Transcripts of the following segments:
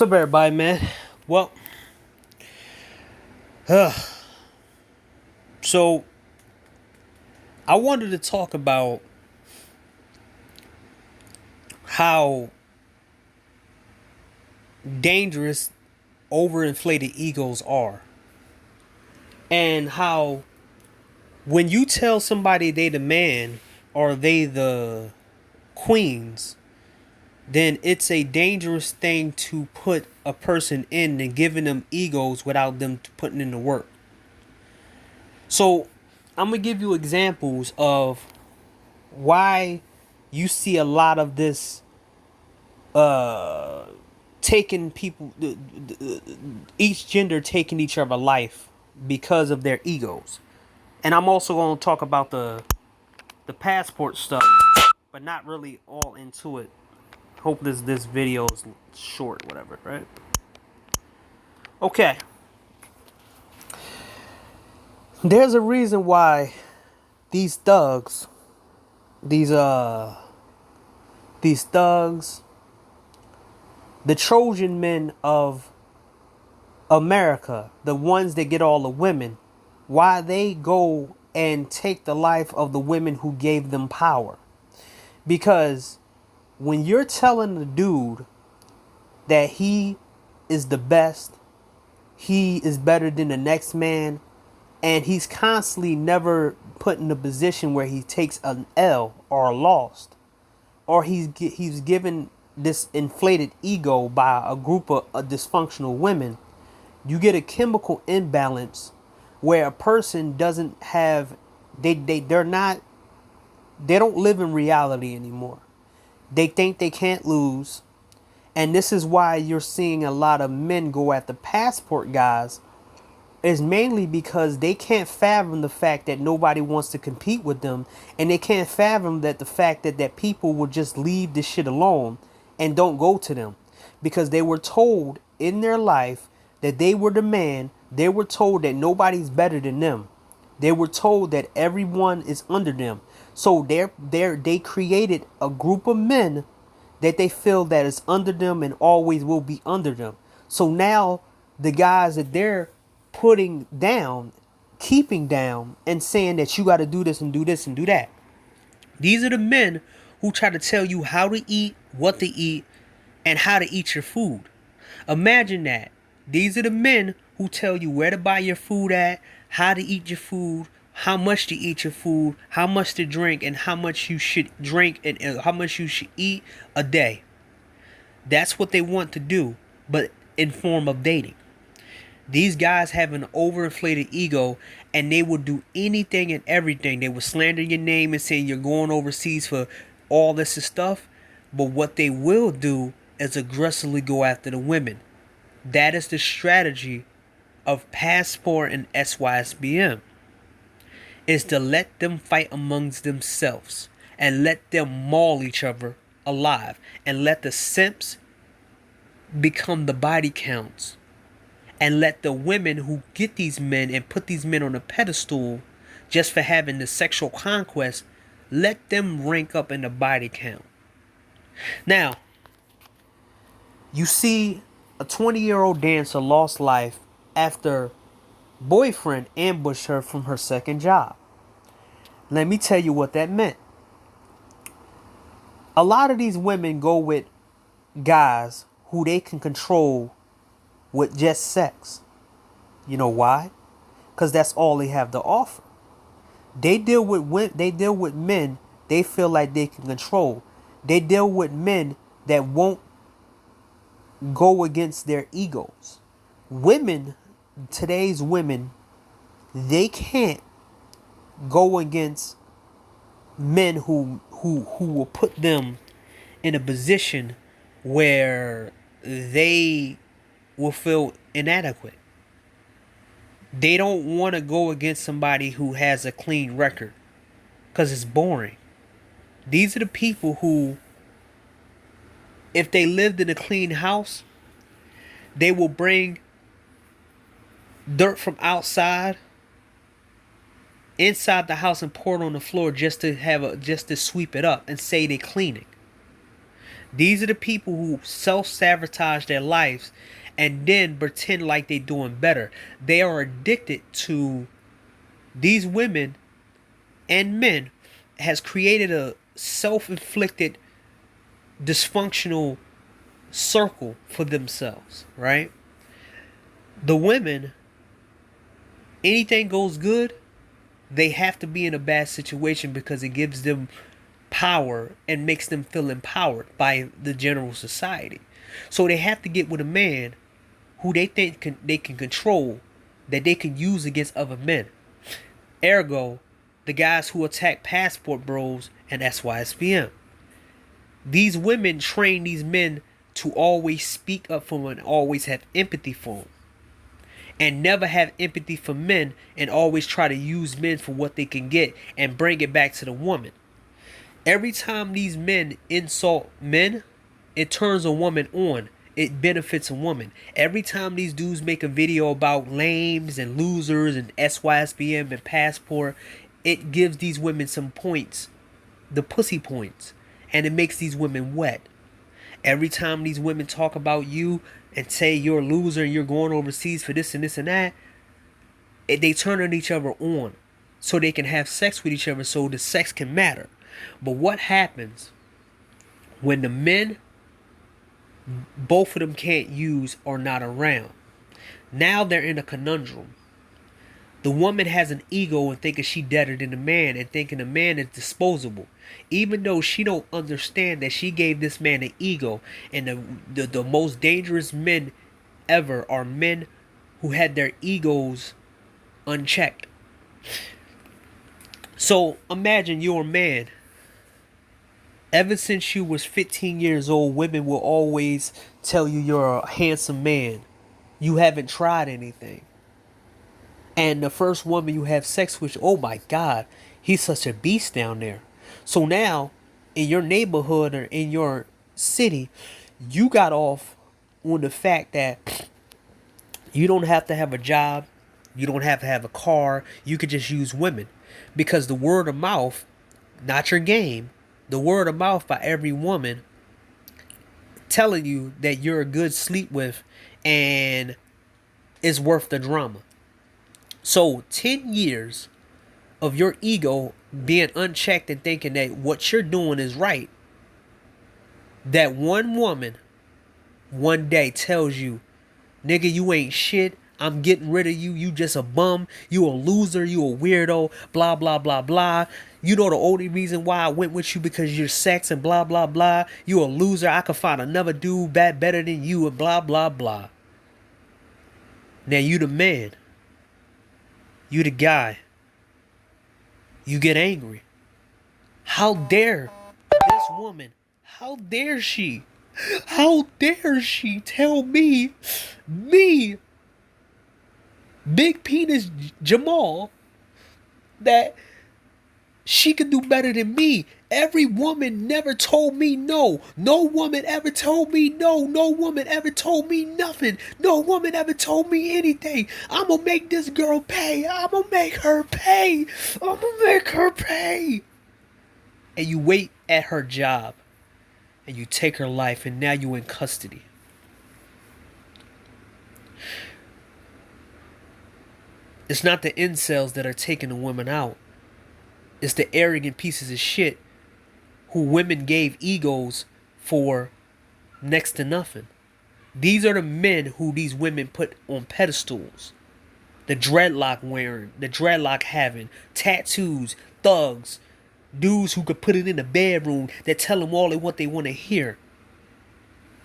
up, everybody, man? Well, uh, so I wanted to talk about how dangerous overinflated egos are, and how when you tell somebody they the man or they the queens, then it's a dangerous thing to put a person in and giving them egos without them putting in the work. So I'm gonna give you examples of why you see a lot of this uh taking people, each gender taking each other life because of their egos. And I'm also going to talk about the passport stuff, but not really all into it. Hope this video is short, whatever, right? Okay. There's a reason why these thugs, these these thugs, the Trojan men of America, the ones that get all the women, why they go and take the life of the women who gave them power. Because when you're telling the dude that he is the best, he is better than the next man, and he's constantly never put in a position where he takes an L or a loss, or he's given this inflated ego by a group of dysfunctional women, you get a chemical imbalance where a person doesn't have they're not they don't live in reality anymore. They think they can't lose. And this is why you're seeing a lot of men go at the passport guys, is mainly because they can't fathom the fact that nobody wants to compete with them, and they can't fathom that the fact that people will just leave this shit alone and don't go to them, because they were told in their life that they were the man. They were told that nobody's better than them. They were told that everyone is under them. So they created a group of men that they feel that is under them and always will be under them. So now the guys that they're putting down, keeping down, and saying that you got to do this and do this and do that. These are the men who try to tell you how to eat, what to eat, and how to eat your food. Imagine that. These are the men who tell you where to buy your food at, how to eat your food, how much to eat your food, how much to drink, and how much you should drink, and how much you should eat a day. That's what they want to do, but in form of dating. These guys have an overinflated ego, and they will do anything and everything. They will slander your name and say you're going overseas for all this stuff. But what they will do is aggressively go after the women. That is the strategy of Passport and SYSBM. Is to let them fight amongst themselves and let them maul each other alive, and let the simps become the body counts, and let the women who get these men and put these men on a pedestal just for having the sexual conquest, let them rank up in the body count. Now, you see a 20-year-old dancer lost life after boyfriend ambushed her from her second job. Let me tell you what that meant. A lot of these women go with guys who they can control with just sex. You know why? Because that's all they have to offer. They deal with men they feel like they can control. They deal with men that won't go against their egos. Women, today's women, they can't go against men who will put them in a position where they will feel inadequate. They don't want to go against somebody who has a clean record, because it's boring. These are the people who, if they lived in a clean house, they will bring dirt from outside inside the house and pour it on the floor just to sweep it up and say they're cleaning. These are the people who self-sabotage their lives and then pretend like they're doing better. They are addicted to these women and men has created a self-inflicted dysfunctional circle for themselves, right? The women, anything goes good, they have to be in a bad situation because it gives them power and makes them feel empowered by the general society. So they have to get with a man who they think they can control, that they can use against other men. Ergo, the guys who attack Passport Bros and SYSBM. These women train these men to always speak up for them and always have empathy for them. And never have empathy for men and always try to use men for what they can get and bring it back to the woman. Every time these men insult men, it turns a woman on. It benefits a woman. Every time these dudes make a video about lames and losers and SYSBM and Passport, it gives these women some points, the pussy points, and it makes these women wet. Every time these women talk about you and say you're a loser and you're going overseas for this and this and that, they turn on each other on so they can have sex with each other so the sex can matter. But what happens when the men, both of them can't use, are not around? Now they're in a conundrum. The woman has an ego and thinking she better than the man and thinking the man is disposable. Even though she don't understand that she gave this man an ego, and the most dangerous men ever are men who had their egos unchecked. So imagine you're a man. Ever since you was 15 years old, women will always tell you you're a handsome man. You haven't tried anything. And the first woman you have sex with, oh my God, he's such a beast down there. So now, in your neighborhood or in your city, you got off on the fact that you don't have to have a job. You don't have to have a car. You could just use women. Because the word of mouth, not your game, the word of mouth by every woman telling you that you're a good sleep with and is worth the drama. So 10 years of your ego being unchecked and thinking that what you're doing is right, that one woman one day tells you, nigga, you ain't shit, I'm getting rid of you, you just a bum, you a loser, you a weirdo, blah blah blah blah. You know the only reason why I went with you because you're sex and blah blah blah. You a loser, I could find another dude better than you and blah blah blah. Now you the man. You the guy. You get angry. How dare this woman? How dare she? How dare she tell me, Big Penis Jamal, that she could do better than me? Every woman never told me no. No woman ever told me no. No woman ever told me nothing. No woman ever told me anything. I'm gonna make this girl pay. I'm gonna make her pay. I'm gonna make her pay. And you wait at her job. And you take her life. And now you in custody. It's not the incels that are taking the women out. It's the arrogant pieces of shit who women gave egos for next to nothing. These are the men who these women put on pedestals. The dreadlock wearing, the dreadlock having, tattoos, thugs, dudes who could put it in the bedroom that tell them all what they want to hear.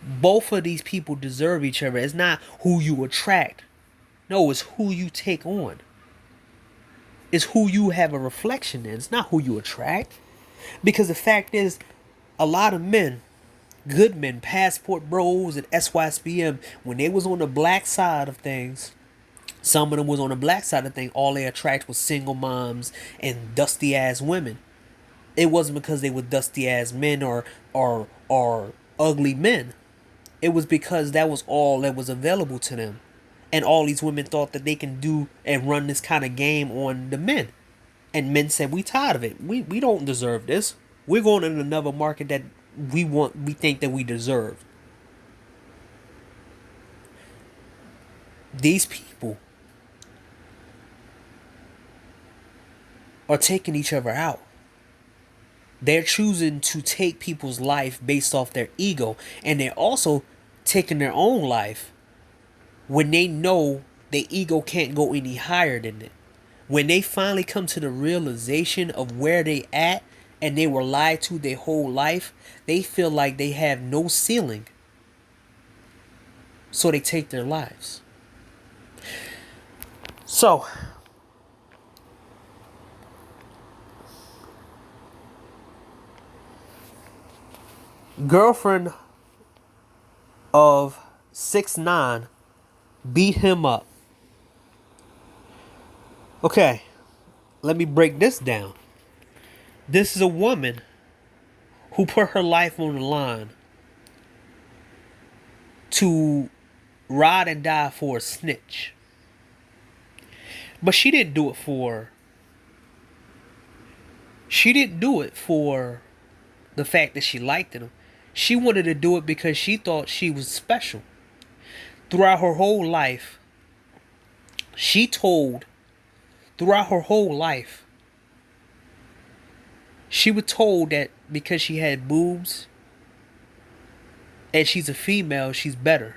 Both of these people deserve each other. It's not who you attract. No, it's who you take on. It's who you have a reflection in. It's not who you attract. Because the fact is, a lot of men, good men, Passport Bros and SYSBM, when they was on the black side of things, some of them was on the black side of things, all they attract was single moms and dusty ass women. It wasn't because they were dusty ass men or ugly men. It was because that was all that was available to them. And all these women thought that they can do and run this kind of game on the men. And men said, we tired of it. We don't deserve this. We're going in another market that we think that we deserve. These people are taking each other out. They're choosing to take people's life based off their ego, and they're also taking their own life when they know their ego can't go any higher than it. When they finally come to the realization of where they at and they were lied to their whole life, they feel like they have no ceiling. So they take their lives. So, girlfriend of 6ix9ine beat him up. Okay, let me break this down. This is a woman who put her life on the line to ride and die for a snitch. But she didn't do it for the fact that she liked him. She wanted to do it because she thought she was special. Throughout her whole life, she was told that because she had boobs and she's a female, she's better.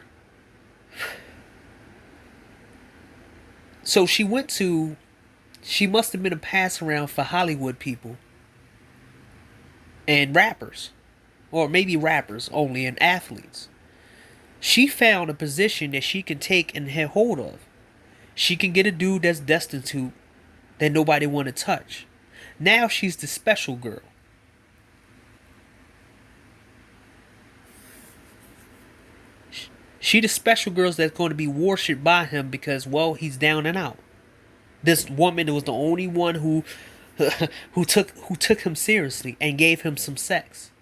So she must have been a pass around for Hollywood people and rappers, or maybe rappers only, and athletes. She found a position that she can take and have hold of. She can get a dude that's destitute that nobody want to touch. Now she's the special girl. She the special girl that's going to be worshipped by him because, well, he's down and out. This woman was the only one who took him seriously and gave him some sex.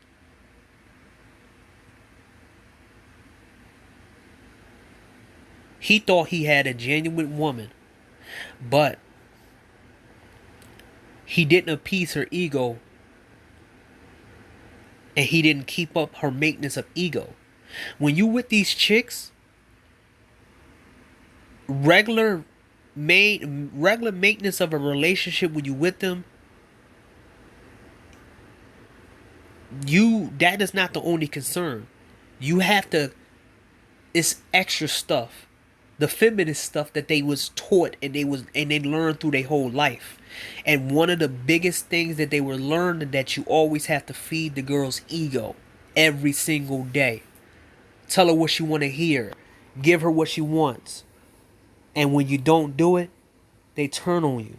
He thought he had a genuine woman, but he didn't appease her ego, and he didn't keep up her maintenance of ego. When you with these chicks, regular maintenance of a relationship, when you with them, that is not the only concern. You have to, it's extra stuff, the feminist stuff that they was taught and they learned through their whole life. And one of the biggest things that they were learning, that you always have to feed the girl's ego every single day. Tell her what she want to hear. Give her what she wants. And when you don't do it, they turn on you.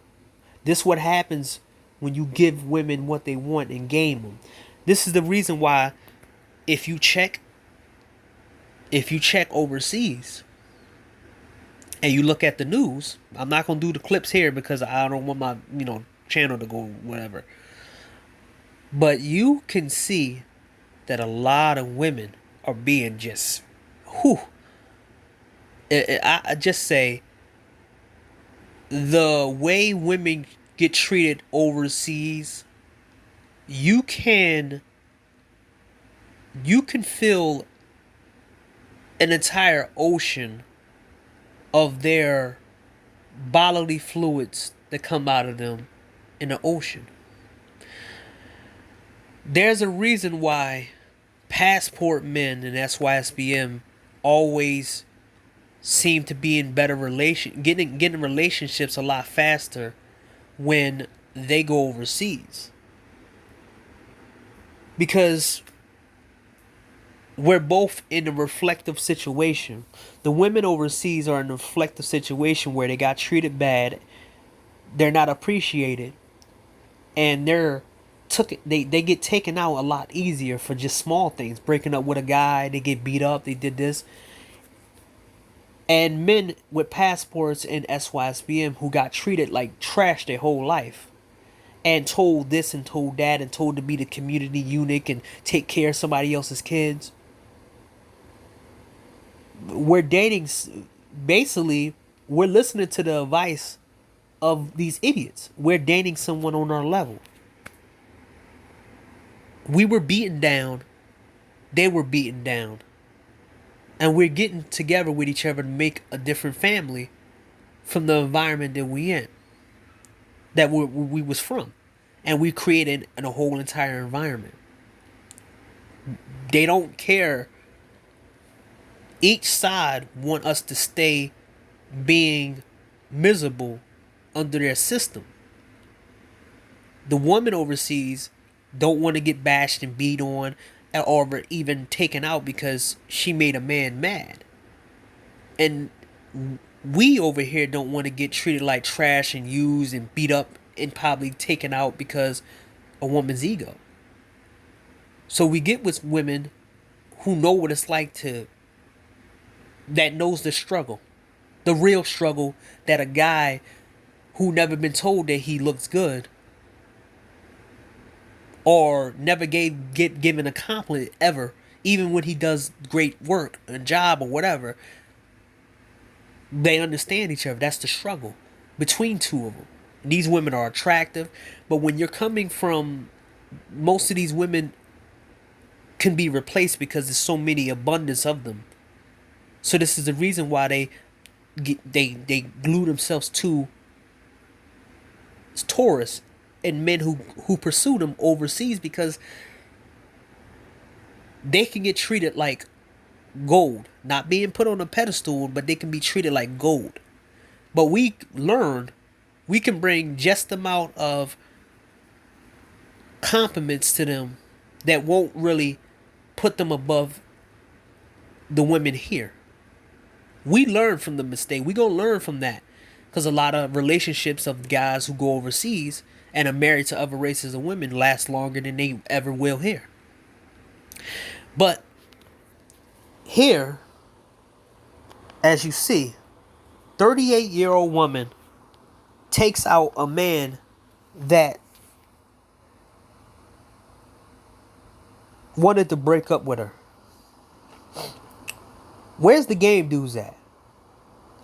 This is what happens when you give women what they want and game them. This is the reason why if you check overseas and you look at the news, I'm not going to do the clips here because I don't want my, channel to go whatever. But you can see that a lot of women are being just, I just say, the way women get treated overseas, you can feel an entire ocean of their bodily fluids that come out of them in the ocean. There's a reason why passport men and SYSBM always seem to be in better getting relationships a lot faster when they go overseas. Because we're both in a reflective situation. The women overseas are in a reflective situation where they got treated bad, they're not appreciated, and they get taken out a lot easier for just small things. Breaking up with a guy, they get beat up, they did this. And men with passports and SYSBM who got treated like trash their whole life, and told this and told that and told to be the community eunuch and take care of somebody else's kids. We're dating, basically, we're listening to the advice of these idiots. We're dating someone on our level. We were beaten down they were beaten down. And we're getting together with each other to make a different family from the environment that we in, that we was from. And we created a whole entire environment. They don't care. Each side want us to stay being miserable under their system. The woman overseas don't want to get bashed and beat on or even taken out because she made a man mad. And we over here don't want to get treated like trash and used and beat up and probably taken out because a woman's ego. So we get with women who know what it's like to, that knows the struggle. The real struggle that a guy who never been told that he looks good or never get given a compliment ever, even when he does great work, a job or whatever, they understand each other. That's the struggle between two of them. These women are attractive, but when you're coming from, most of these women can be replaced because there's so many abundance of them. So this is the reason why they glue themselves to tourists and men who pursue them overseas, because they can get treated like gold, not being put on a pedestal, but they can be treated like gold. But we learned we can bring just the amount of compliments to them that won't really put them above the women here. We learn from the mistake. We gonna learn from that, because a lot of relationships of guys who go overseas and are married to other races of women last longer than they ever will here. But here, as you see, 38-year-old woman takes out a man that wanted to break up with her. Where's the game dudes at?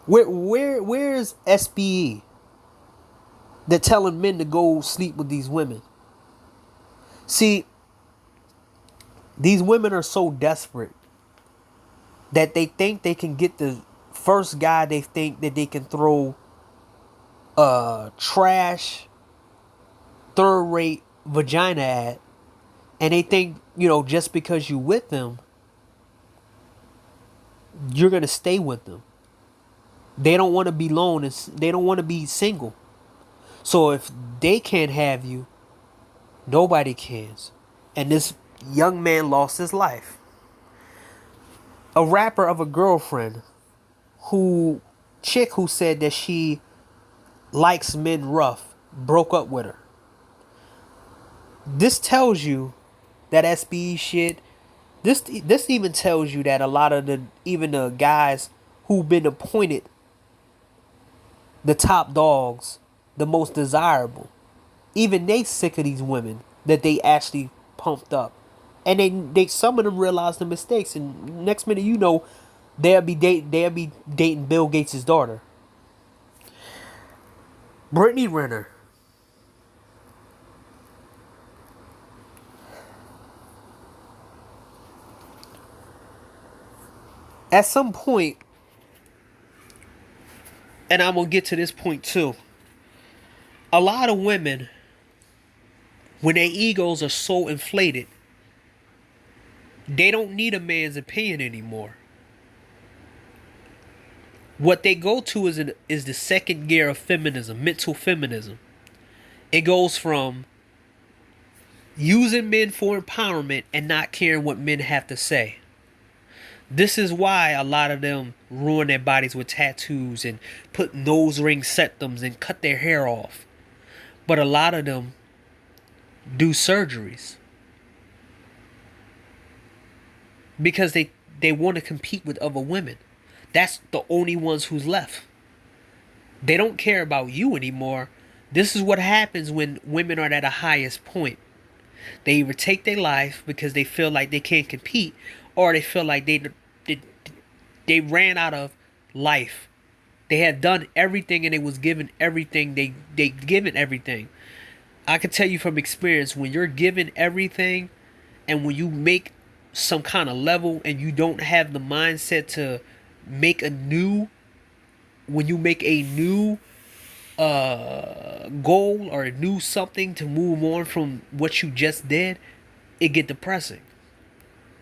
Where's SBE? They're telling men to go sleep with these women. See, these women are so desperate that they think they can get the first guy they think that they can throw trash, third-rate vagina at, and they think, just because you with them, you're gonna stay with them. They don't want to be alone, and they don't want to be single. So if they can't have you, nobody can. And this young man lost his life. A rapper of a girlfriend who said that she likes men rough broke up with her. This tells you that SBE shit. This even tells you that a lot of the guys who've been appointed the top dogs, the most desirable, even they sick of these women that they actually pumped up, and they some of them realize the mistakes, and next minute they'll be dating Bill Gates' daughter. Brittany Renner. At some point, and I'm going to get to this point too, a lot of women, when their egos are so inflated, they don't need a man's opinion anymore. What they go to is the second gear of feminism, mental feminism. It goes from using men for empowerment and not caring what men have to say. This is why a lot of them ruin their bodies with tattoos and put nose ring septums and cut their hair off. But a lot of them do surgeries because they want to compete with other women. That's the only ones who's left. They don't care about you anymore. This is what happens when women are at a highest point. They either take their life because they feel like they can't compete, or they feel like they ran out of life. They had done everything and they was given everything. They given everything. I can tell you from experience, when you're given everything and when you make some kind of level and you don't have the mindset to make a new, when you make a new goal or a new something to move on from what you just did, it get depressing.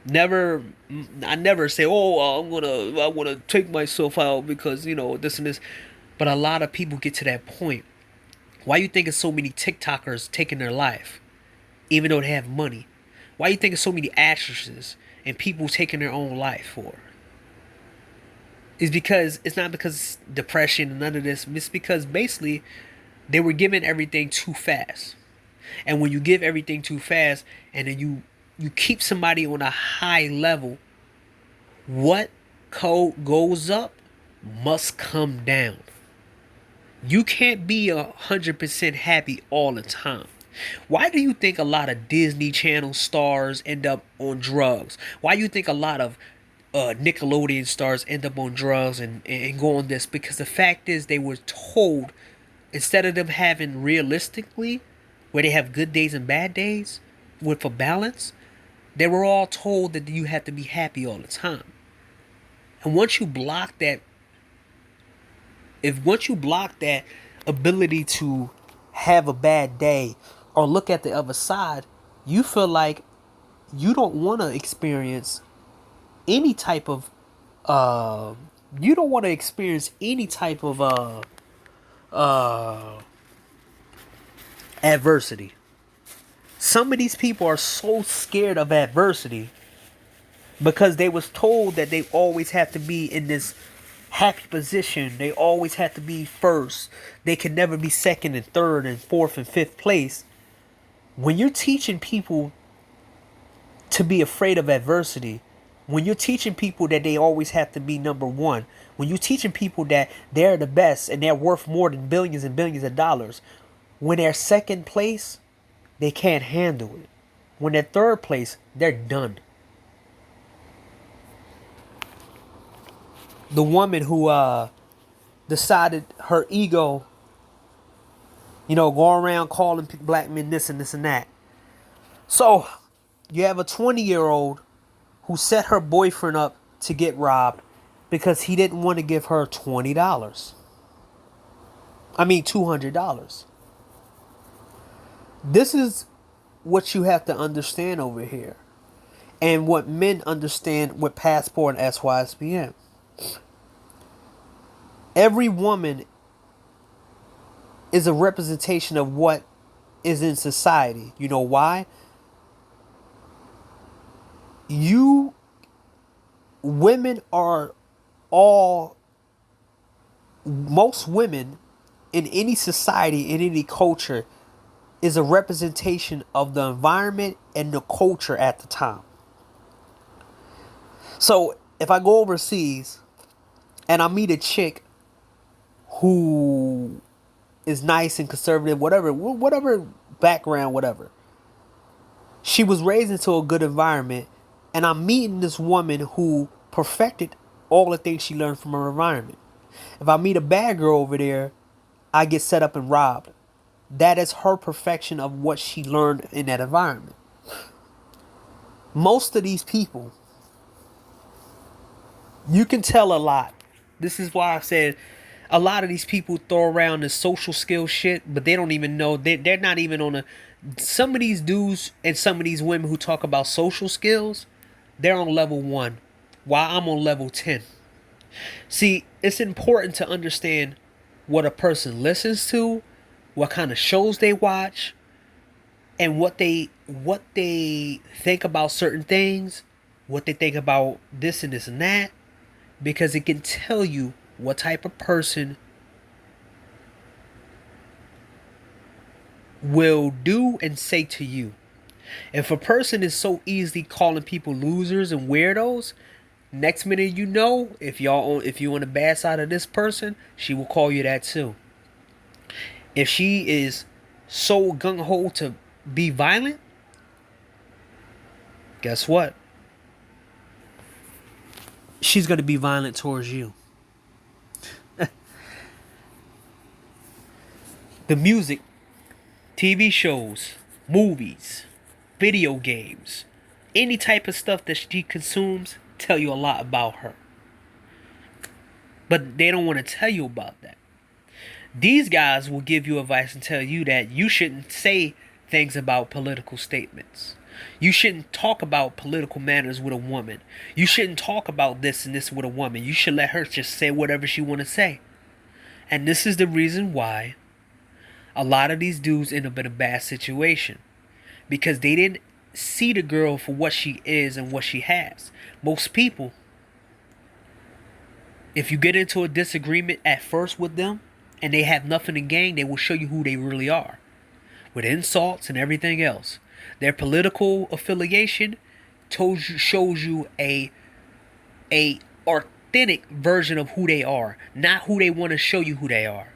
Never, I never say, oh, I want to take myself out because this and this. But a lot of people get to that point. Why you think of so many TikTokers taking their life, even though they have money? Why you think of so many actresses and people taking their own life for? Is because it's not because depression and none of this. It's because basically they were given everything too fast. And when you give everything too fast, and then you keep somebody on a high level, what code goes up must come down. You can't be 100% happy all the time. Why do you think a lot of Disney Channel stars end up on drugs? Why do you think a lot of Nickelodeon stars end up on drugs and go on this? Because the fact is they were told, instead of them having realistically, where they have good days and bad days with a balance, they were all told that you have to be happy all the time. And once you block that, once you block that ability to have a bad day or look at the other side, you feel like you don't want to experience any type of you don't want to experience any type of adversity. Some of these people are so scared of adversity because they was told that they always have to be in this happy position. They always have to be first. They can never be second and third and fourth and fifth place. When you're teaching people to be afraid of adversity, when you're teaching people that they always have to be number one, when you're teaching people that they're the best and they're worth more than billions and billions of dollars, when they're second place, they can't handle it. When they're third place, they're done. The woman who decided her ego, going around calling black men this and this and that. So you have a 20-year-old who set her boyfriend up to get robbed because he didn't want to give her $20. I mean $200. This is what you have to understand over here. And what men understand with Passport and SYSBN. Every woman is a representation of what is in society. You know why? Women are most women in any society, in any culture, is a representation of the environment and the culture at the time. So if I go overseas and I meet a chick who is nice and conservative, whatever background, whatever, she was raised into a good environment, and I'm meeting this woman who perfected all the things she learned from her environment. If I meet a bad girl over there, I get set up and robbed. That is her perfection of what she learned in that environment. Most of these people, you can tell a lot. This is why I said a lot of these people throw around the social skill shit, but they don't even know. They're not even on some of these dudes and some of these women who talk about social skills, they're on level 1, while I'm on level 10. See, it's important to understand what a person listens to, what kind of shows they watch, and what they think about certain things, what they think about this and this and that, because it can tell you what type of person will do and say to you. If a person is so easily calling people losers and weirdos, next minute if you're on the bad side of this person, she will call you that too. If she is so gung-ho to be violent, guess what? She's going to be violent towards you. The music, TV shows, movies, video games, Any type of stuff that she consumes tell you a lot about her. But they don't want to tell you about that. These guys will give you advice and tell you that you shouldn't say things about political statements. You shouldn't talk about political matters with a woman. You shouldn't talk about this and this with a woman. You should let her just say whatever she want to say. And this is the reason why a lot of these dudes end up in a bad situation. Because they didn't see the girl for what she is and what she has. Most people, if you get into a disagreement at first with them and they have nothing to gain, they will show you who they really are. With insults and everything else. Their political affiliation shows you a authentic version of who they are, not who they want to show you who they are.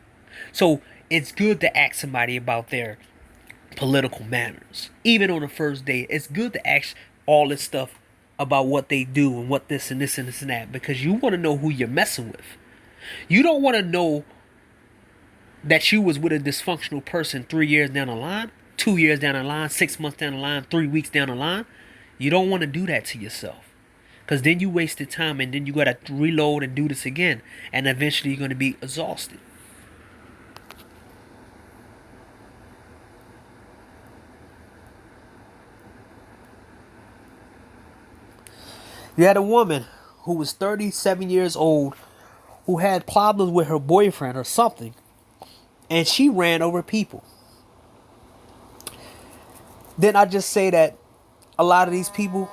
So it's good to ask somebody about their political manners. Even on the first date, it's good to ask all this stuff about what they do and what this and this and this and that, because you want to know who you're messing with. You don't want to know that you was with a dysfunctional person 3 years down the line, 2 years down the line, 6 months down the line, 3 weeks down the line. You don't want to do that to yourself, because then you wasted time and then you got to reload and do this again, and eventually you're going to be exhausted. You had a woman who was 37 years old who had problems with her boyfriend or something, and she ran over people. Then I just say that a lot of these people,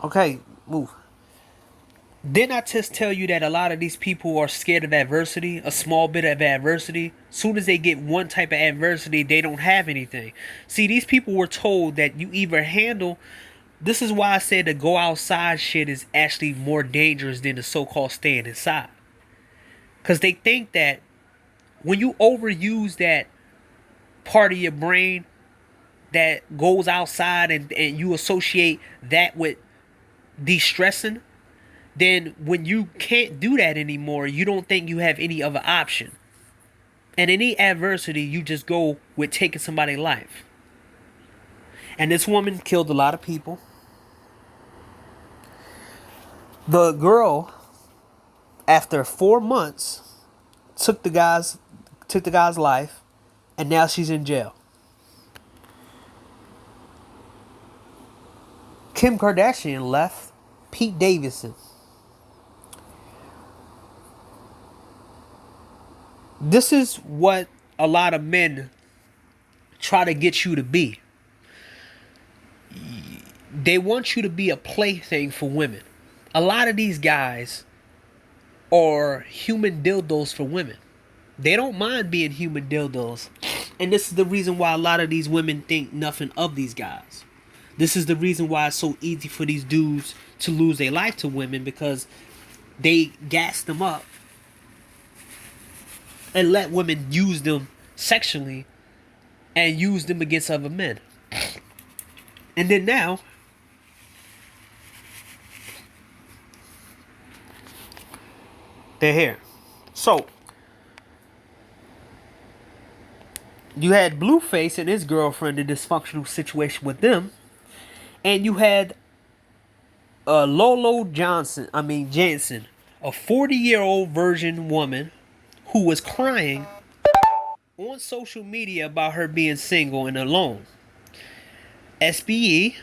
okay, move. Didn't I just tell you that a lot of these people are scared of adversity, a small bit of adversity? Soon as they get one type of adversity, they don't have anything. See, these people were told that you either handle... This is why I said the go outside shit is actually more dangerous than the so-called staying inside. Because they think that when you overuse that part of your brain that goes outside and you associate that with de-stressing, then when you can't do that anymore, you don't think you have any other option. And any adversity, you just go with taking somebody's life. And this woman killed a lot of people. The girl, after 4 months, took the guy's life, and now she's in jail. Kim Kardashian left Pete Davidson. This is what a lot of men try to get you to be. They want you to be a plaything for women. A lot of these guys are human dildos for women. They don't mind being human dildos. And this is the reason why a lot of these women think nothing of these guys. This is the reason why it's so easy for these dudes to lose their life to women, because they gas them up and let women use them sexually and use them against other men. And then now, they're here. So, you had Blueface and his girlfriend in a dysfunctional situation with them. And you had Lolo Jansen, a 40-year-old virgin woman who was crying on social media about her being single and alone. SBE,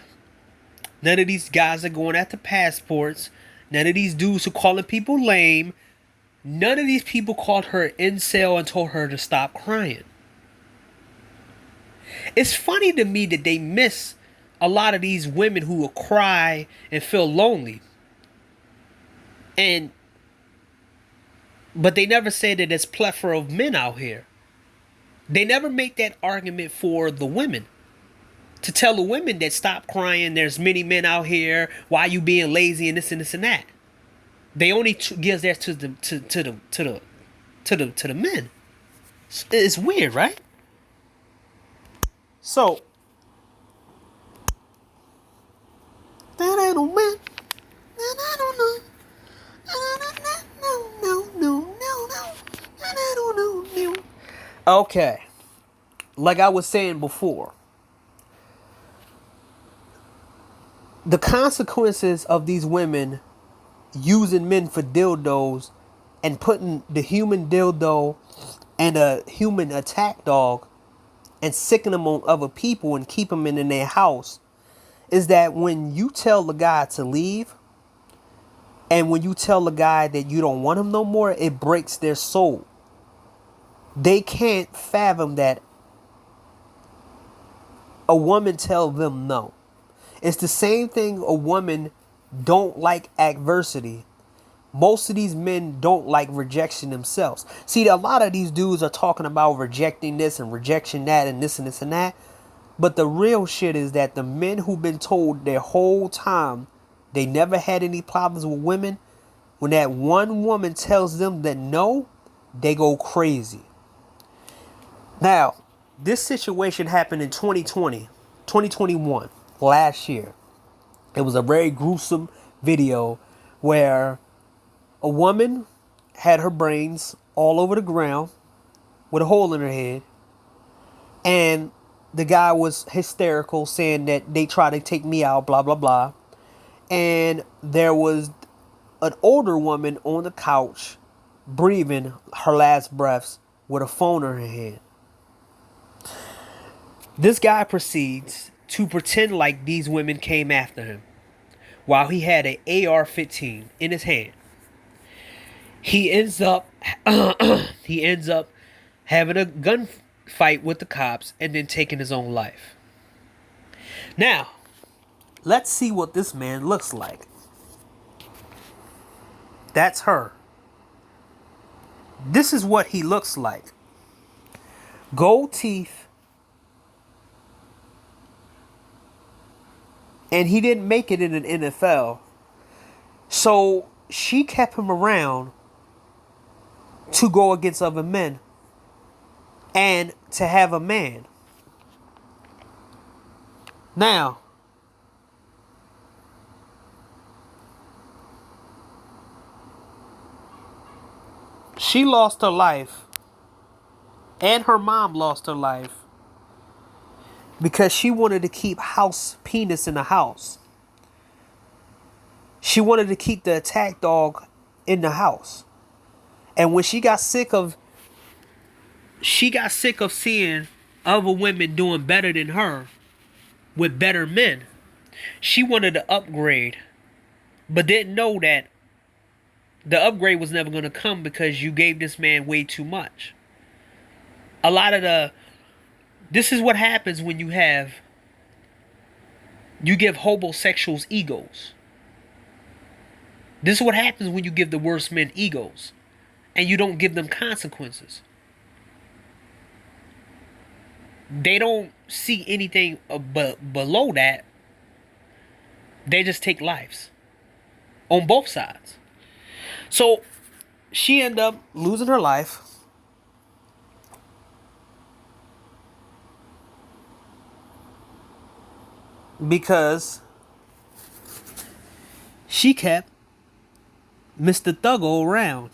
none of these guys are going after passports. None of these dudes are calling people lame. None of these people called her an incel and told her to stop crying. It's funny to me that they miss a lot of these women who will cry and feel lonely. But they never say that there's plethora of men out here. They never make that argument for the women. To tell the women that stop crying, there's many men out here, why you being lazy and this and this and that. They only give that to the men. It's weird, right? So that I don't man. I don't know. No. Okay. like I was saying before, the consequences of these women using men for dildos and putting the human dildo and a human attack dog and sicking them on other people and keep them in their house is that when you tell the guy to leave and when you tell the guy that you don't want him no more, it breaks their soul. They can't fathom that a woman tell them no. It's the same thing a woman don't like adversity. Most of these men don't like rejection themselves. See, a lot of these dudes are talking about rejecting this and rejection that and this and this and that. But the real shit is that the men who've been told their whole time they never had any problems with women, when that one woman tells them that no, they go crazy. Now, this situation happened in 2021, last year. It was a very gruesome video where a woman had her brains all over the ground with a hole in her head. And the guy was hysterical, saying that they tried to take me out, blah, blah, blah. And there was an older woman on the couch breathing her last breaths with a phone in her hand. This guy proceeds to pretend like these women came after him while he had an AR-15 in his hand. He ends up having a gunfight with the cops and then taking his own life. Now, let's see what this man looks like. That's her. This is what he looks like. Gold teeth. And he didn't make it in an NFL. So she kept him around to go against other men and to have a man. Now, she lost her life and her mom lost her life because she wanted to keep house penis in the house. She wanted to keep the attack dog in the house. And when she got sick of seeing other women doing better than her with better men, she wanted to upgrade, but didn't know that the upgrade was never going to come because you gave this man way too much. This is what happens when you give homosexuals egos. This is what happens when you give the worst men egos and you don't give them consequences. They don't see anything below that. They just take lives on both sides. So she ended up losing her life because she kept Mr. Thuggo around.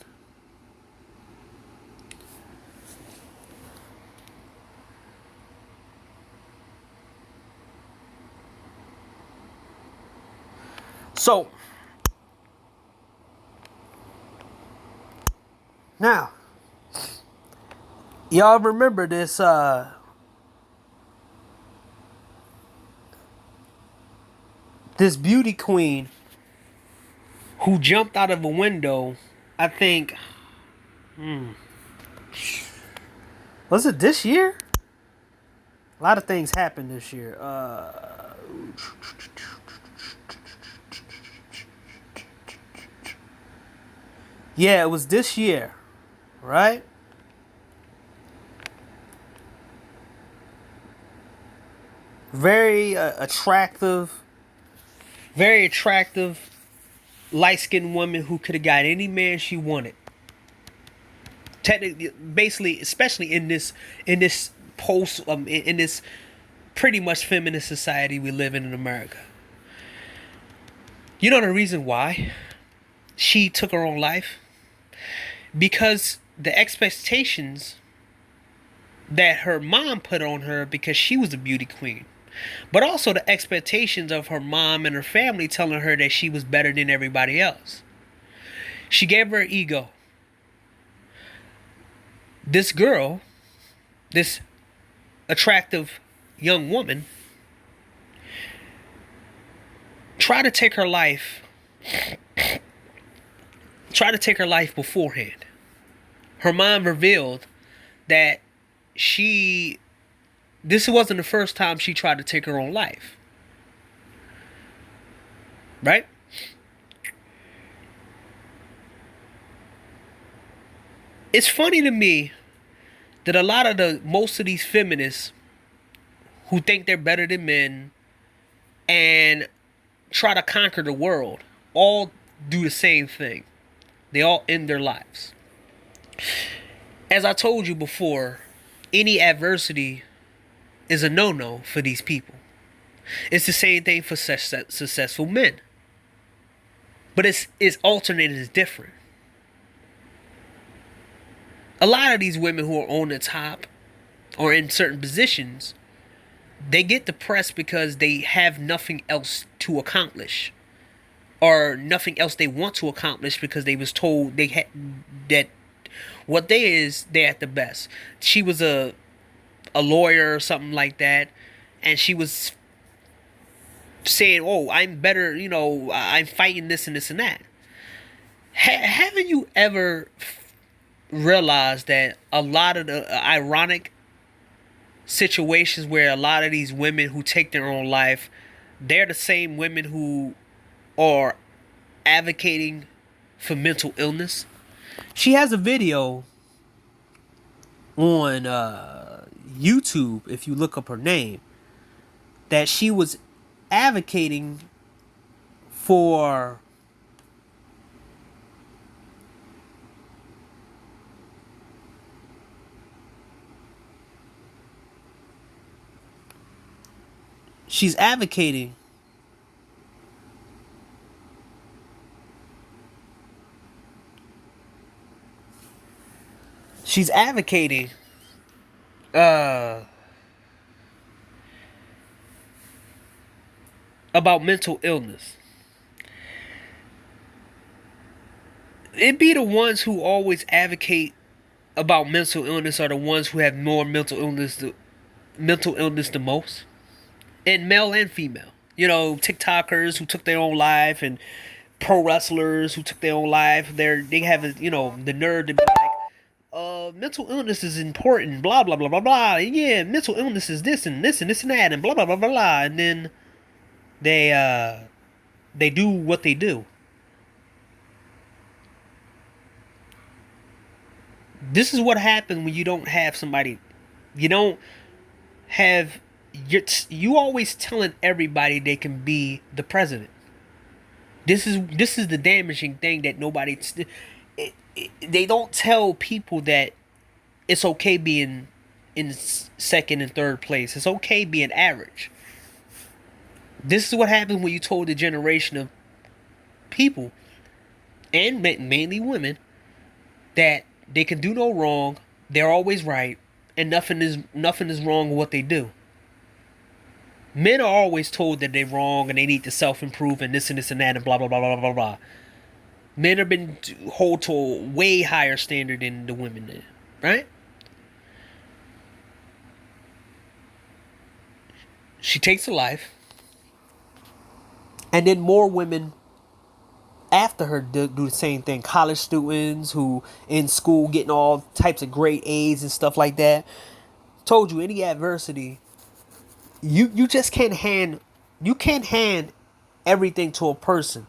So now, y'all remember this this beauty queen who jumped out of a window, I think, was it this year? A lot of things happened this year. Yeah, it was this year, right? Very attractive, light-skinned woman who could have got any man she wanted. Technically, basically, especially in this post, in this pretty much feminist society we live in America. You know the reason why she took her own life? Because the expectations that her mom put on her because she was a beauty queen, but also the expectations of her mom and her family telling her that she was better than everybody else. She gave her ego. This girl, this attractive young woman, tried to take her life beforehand. Her mom revealed that this wasn't the first time she tried to take her own life. Right? It's funny to me that most of these feminists who think they're better than men and try to conquer the world all do the same thing. They all end their lives. As I told you before, any adversity is a no-no for these people. It's the same thing for successful men. But it's alternated, it's different. A lot of these women who are on the top or in certain positions, they get depressed because they have nothing else to accomplish, or nothing else they want to accomplish because they was told that what they're at the best. She was a lawyer or something like that, and she was saying, "Oh, I'm better. I'm fighting this and this and that." Haven't you ever realized that a lot of the ironic situations where a lot of these women who take their own life, they're the same women who are advocating for mental illness? She has a video on YouTube, if you look up her name, that she was advocating for she's advocating about mental illness. It be the ones who always advocate about mental illness are the ones who have more mental illness the most, and male and female. TikTokers who took their own life, and pro wrestlers who took their own life. They have the nerve to be like, mental illness is important, blah blah blah blah blah. Yeah, mental illness is this and this and this and that, and blah blah blah blah blah. And then they do what they do. This is what happens when you don't have somebody. You don't have. You always telling everybody they can be the president. This is the damaging thing that nobody. They don't tell people that it's okay being in second and third place. It's okay being average. This is what happens when you told the generation of people, and mainly women, that they can do no wrong, they're always right, and nothing is wrong with what they do. Men are always told that they're wrong and they need to self-improve and this and this and that and blah blah blah blah blah blah. Men have been held to a way higher standard than the women did, right? She takes a life, and then more women after her do the same thing. College students who in school getting all types of great A's and stuff like that. Told you, any adversity, you just can't hand everything to a person.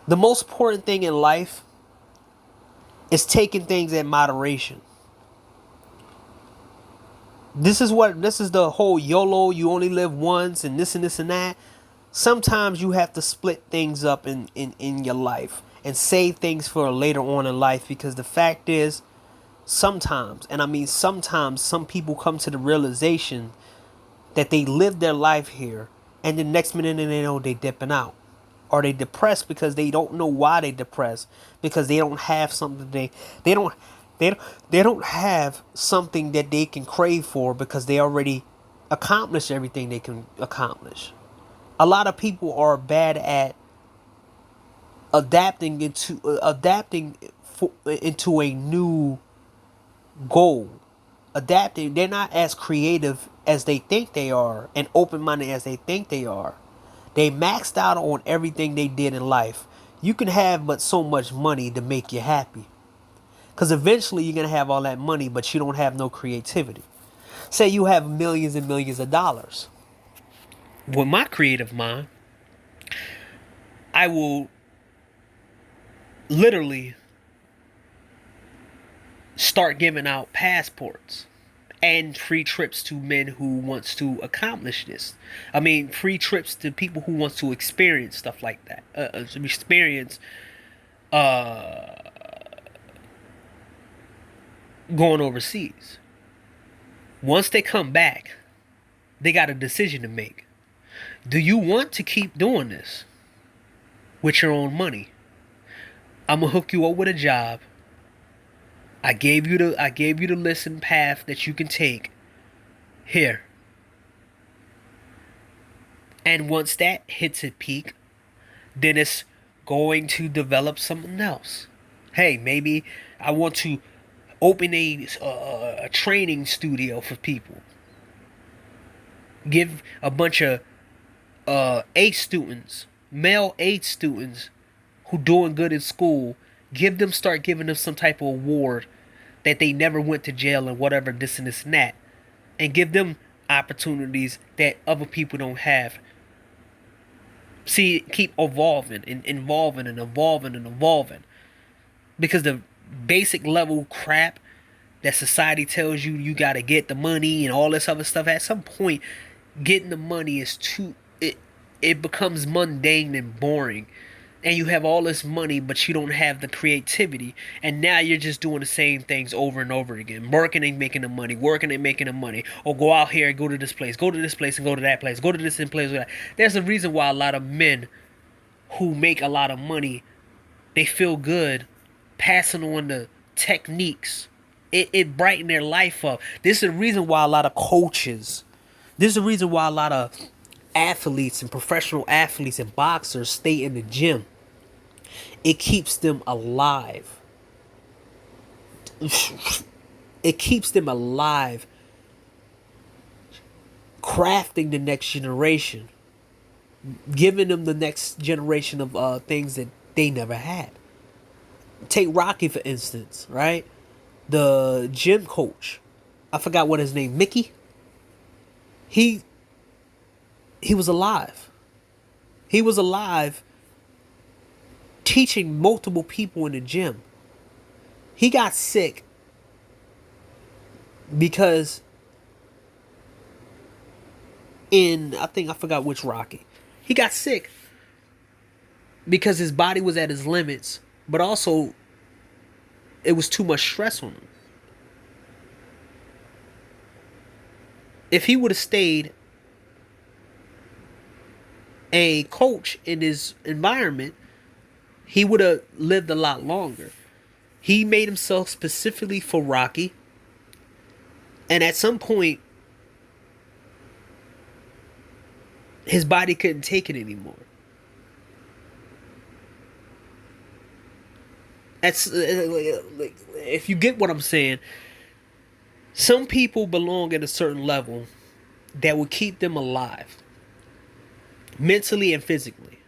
The most important thing in life is taking things in moderation. This is the whole YOLO, you only live once, and this and this and that. Sometimes you have to split things up in your life and save things for later on in life, because the fact is, sometimes, and I mean sometimes, some people come to the realization that they live their life here, and the next minute they know they dipping out. Or they depressed because they don't know why they depressed, because they don't have something they They don't have something that they can crave for because they already accomplish everything they can accomplish. A lot of people are bad at adapting into a new goal. Adapting, they're not as creative as they think they are and open-minded as they think they are. They maxed out on everything they did in life. You can have but so much money to make you happy. Because eventually you're going to have all that money, but you don't have no creativity. Say you have millions and millions of dollars. With my creative mind, I will literally start giving out passports and free trips to men who wants to accomplish this. I mean, free trips to people who wants to experience stuff like that. Experience going overseas. Once they come back, they got a decision to make. Do you want to keep doing this with your own money? I'm gonna hook you up with a job. I gave you the listen path that you can take here. And once that hits a peak, then it's going to develop something else. Hey, maybe I want to open a training studio for people. Give a bunch of A students, male A students who doing good in school, start giving them some type of award that they never went to jail and whatever, this and this and that, and give them opportunities that other people don't have. See, keep evolving and evolving and evolving and evolving, because the basic level crap that society tells you got to get the money and all this other stuff, at some point getting the money is it becomes mundane and boring. And you have all this money, but you don't have the creativity. And now you're just doing the same things over and over again. Working and making the money. Working and making the money. Or go out here and go to this place. Go to this place and go to that place. Go to this and place. There's a reason why a lot of men who make a lot of money, they feel good passing on the techniques. It brighten their life up. This is the reason why a lot of coaches, this is the reason why a lot of athletes and professional athletes and boxers stay in the gym. It keeps them alive. It keeps them alive, crafting the next generation, giving them the next generation of things that they never had. Take Rocky for instance, right? The gym coach, I forgot what his name, Mickey. He was alive. He was alive teaching multiple people in the gym. He got sick because I forgot which Rocky. He got sick because his body was at his limits, but also it was too much stress on him. If he would have stayed a coach in his environment, he would have lived a lot longer. He made himself specifically for Rocky. And at some point, his body couldn't take it anymore. That's if you get what I'm saying. Some people belong at a certain level that will keep them alive, mentally and physically.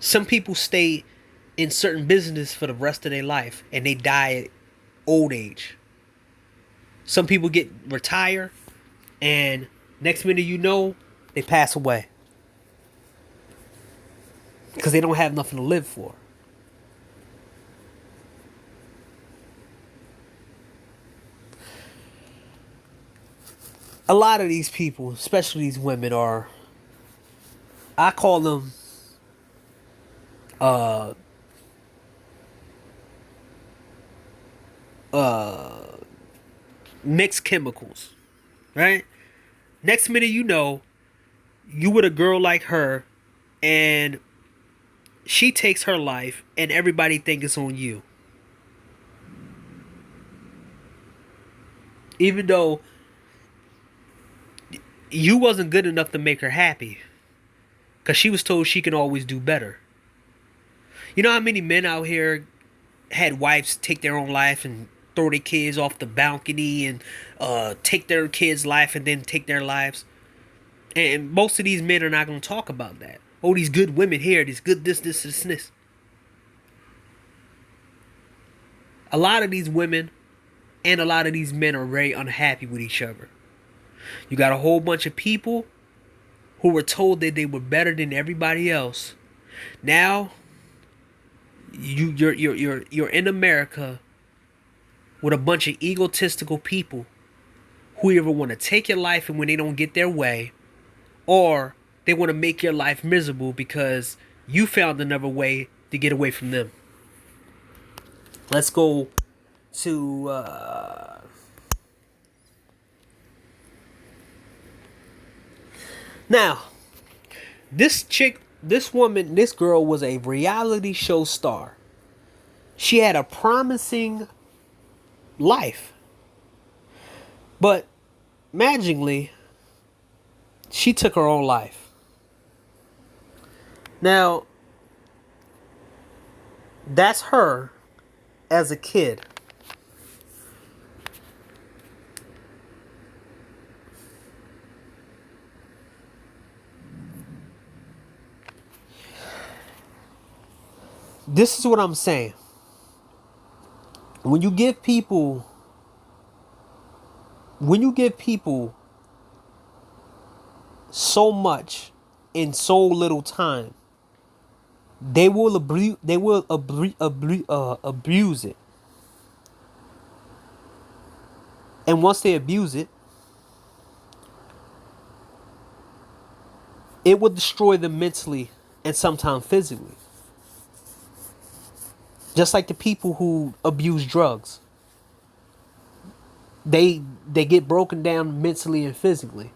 Some people stay in certain business for the rest of their life and they die at old age. Some people retire and next minute you know, they pass away. Because they don't have nothing to live for. A lot of these people, especially these women, I call them mixed chemicals, right? Next minute you know, you with a girl like her and she takes her life and everybody think it's on you. Even though you wasn't good enough to make her happy, because she was told she can always do better. You know how many men out here had wives take their own life and throw their kids off the balcony and take their kids' life and then take their lives? And most of these men are not going to talk about that. Oh, these good women here, these good this. A lot of these women and a lot of these men are very unhappy with each other. You got a whole bunch of people who were told that they were better than everybody else. Now, you're in America with a bunch of egotistical people who either want to take your life and when they don't get their way, or they want to make your life miserable because you found another way to get away from them. Let's go to now. This chick, this woman, this girl was a reality show star. She had a promising life. But magically, she took her own life. Now, that's her as a kid. This is what I'm saying. When you give people so much in so little time, they will abuse it. And once they abuse it, it will destroy them mentally and sometimes physically. Just like the people who abuse drugs. They get broken down mentally and physically.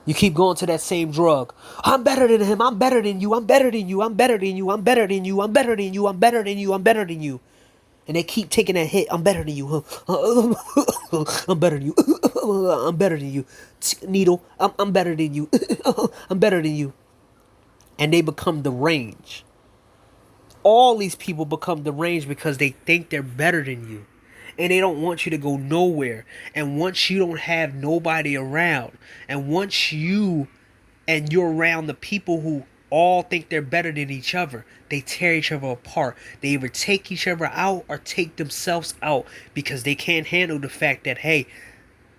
You keep going to that same drug. I'm better than him. I'm better than you. I'm better than you. I'm better than you. I'm better than you. I'm better than you. I'm better than you. I'm better than you. And they keep taking that hit. I'm better than you. I'm better than you. I'm better than you. Needle. I'm better than you. I'm better than you. And they become deranged. All these people become deranged because they think they're better than you. And they don't want you to go nowhere. And once you don't have nobody around, and once you're around the people who all think they're better than each other, they tear each other apart. They either take each other out or take themselves out because they can't handle the fact that, hey,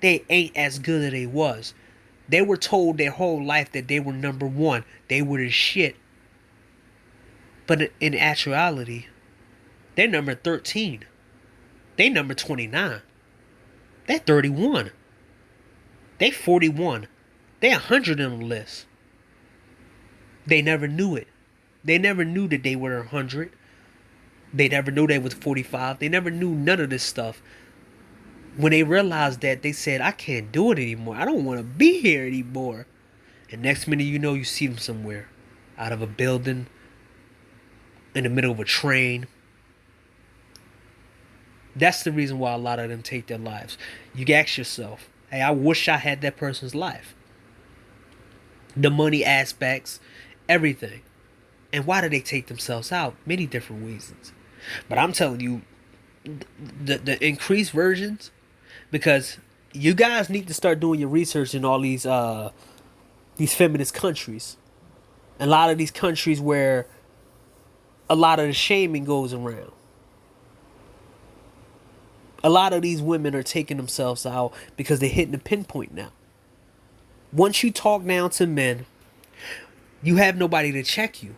they ain't as good as they was. They were told their whole life that they were number one. They were the shit. But in actuality, they're number 13. They number 29. They're 31. They 41. They 100 on the list. They never knew it. They never knew that they were 100. They never knew they was 45. They never knew none of this stuff. When they realized that, they said, I can't do it anymore. I don't want to be here anymore. And next minute you know, you see them somewhere. Out of a building. In the middle of a train. That's the reason why a lot of them take their lives. You ask yourself, hey, I wish I had that person's life. The money aspects, everything. And why do they take themselves out? Many different reasons. But I'm telling you, the increased versions, because you guys need to start doing your research in all these feminist countries. A lot of these countries where a lot of the shaming goes around. A lot of these women are taking themselves out because they're hitting the pinpoint now. Once you talk down to men, you have nobody to check you.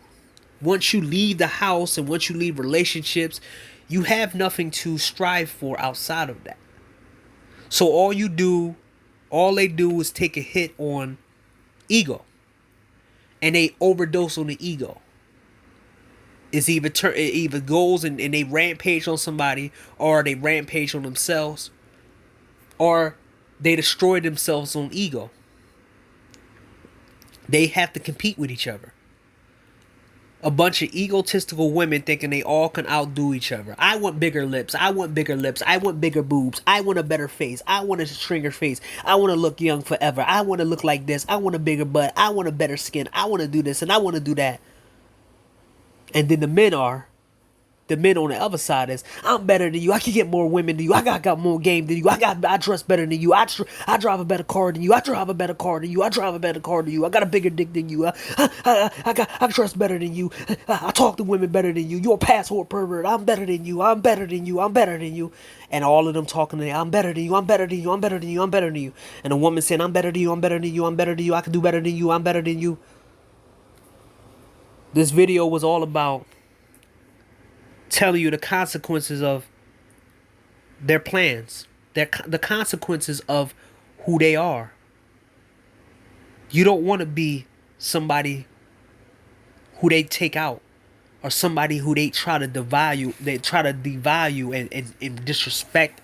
Once you leave the house and once you leave relationships, you have nothing to strive for outside of that. So all they do is take a hit on ego. And they overdose on the ego. It's either goes and they rampage on somebody, or they rampage on themselves, or they destroy themselves on ego. They have to compete with each other. A bunch of egotistical women thinking they all can outdo each other. I want bigger lips. I want bigger lips. I want bigger boobs. I want a better face. I want a stringer face. I want to look young forever. I want to look like this. I want a bigger butt. I want a better skin. I want to do this and I want to do that. And then the men on the other side is, I'm better than you. I can get more women than you. I got more game than you. I dress better than you. I drive a better car than you. I drive a better car than you. I drive a better car than you. I got a bigger dick than you. I dress better than you. I talk to women better than you. You're a passport pervert. I'm better than you. I'm better than you. I'm better than you. And all of them talking to I'm better than you. I'm better than you. I'm better than you. I'm better than you. And a woman saying, I'm better than you. I'm better than you. I'm better than you. I can do better than you. I'm better than you. This video was all about telling you the consequences of their plans, the consequences of who they are. You don't want to be somebody who they take out, or somebody who they try to devalue, and disrespect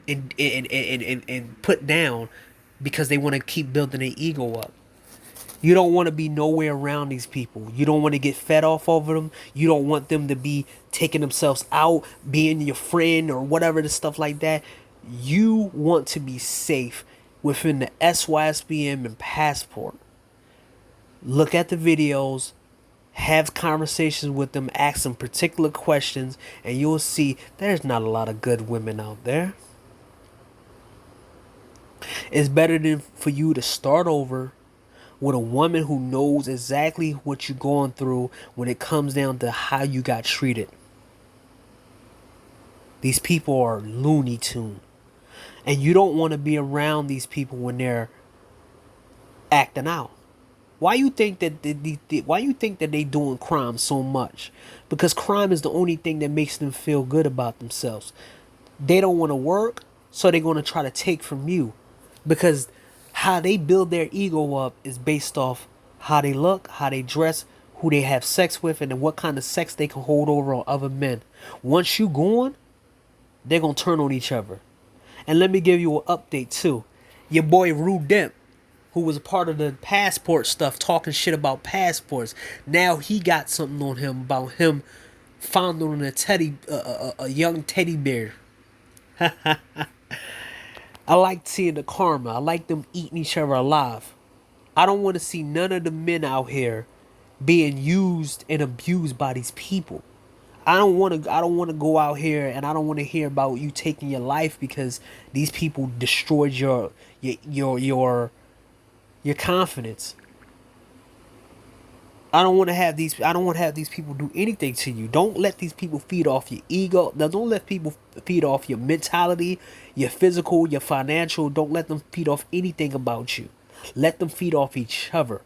and put down because they want to keep building their ego up. You don't want to be nowhere around these people. You don't want to get fed off over them. You don't want them to be taking themselves out, being your friend or whatever, the stuff like that. You want to be safe within the SYSBM and Passport. Look at the videos, have conversations with them, ask them particular questions, and you'll see there's not a lot of good women out there. It's better than for you to start over with a woman who knows exactly what you're going through when it comes down to how you got treated. These people are Looney Tune. And you don't want to be around these people when they're acting out. Why you think that they doing crime so much? Because crime is the only thing that makes them feel good about themselves. They don't want to work, so they're going to try to take from you. Because how they build their ego up is based off how they look, how they dress, who they have sex with, and then what kind of sex they can hold over on other men. Once you gone, they're going to turn on each other. And let me give you an update too. Your boy Rue Demp, who was a part of the passport stuff, talking shit about passports. Now he got something on him about him fondling a young teddy bear. I like seeing the karma. I like them eating each other alive. I don't want to see none of the men out here being used and abused by these people. I don't want to go out here, and I don't want to hear about you taking your life because these people destroyed your confidence. I don't want to have these people do anything to you. Don't let these people feed off your ego. Don't let people feed off your mentality, your physical, your financial. Don't let them feed off anything about you. Let them feed off each other.